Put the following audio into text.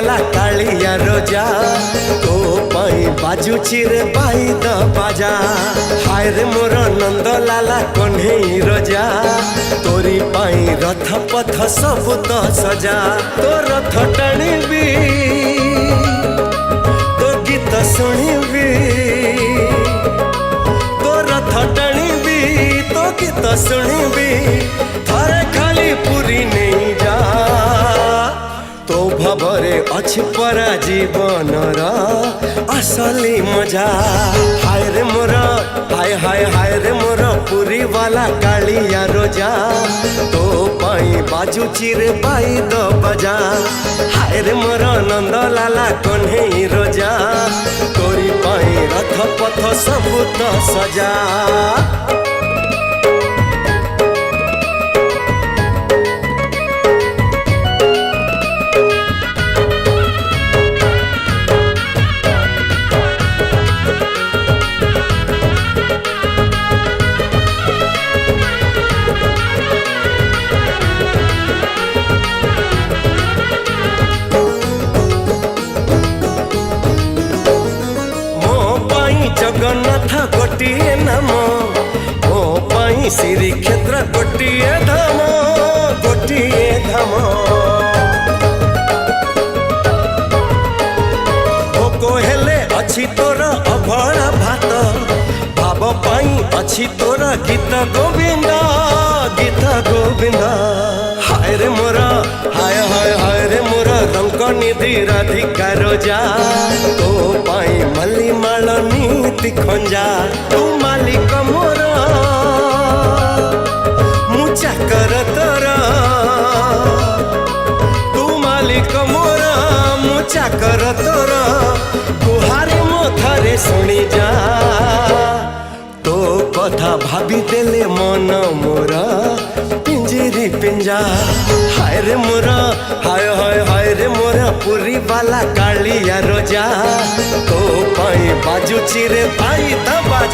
वाला कालिया रोजा तो पाई बाजुची रे बाई द बाजा। हाय रे मोर नंद लाला कन्हई रोजा तोरी पाई रथ पथ सब तो सजा। तो रथ टाणीबी तो गीत शुणीबी तो रथ टाणीबी तो गीत शुणीबी थरे खाली पुरी नहीं जा। तो भवरे अछि परा जीवनर असली मजा। हाय रे मोर हाय हाय हाय रे मोर पुरी वाला कालिया रोजा तो पाई बाजुची रे बाई द बजा। हाय रे मोर नंद लाला कन्हई रोजा तोरी पाई रथ पथ सब तो सजा। जगन्नाथ गोटिए नाम मो पाई श्रीक्षेत्र गोटिए धाम गोटिए धाम। भोक हेले अछि तोर अभड़ा भात भाव पाई अछि तोर गीत गोविंद गीत गोविंद। हाय रे मोर हाय हाय हाय रे मोर रंग निधि राधिका रोजा तो पाई मल्ली माल नीति खंजा। तू मालिक मोर मुचा कर तोरा तू मालिक मोर मुचा कर तोरा गुहारे मो थरे शुणी जा। तो कथा भाभी देले मन मोर पिंजरी पिंजा। हाय रे मोर हाय हाय हाय रे मोर पुरी वाला कालिया रोजा तो पाई बाजुची रे बाई द बाजा।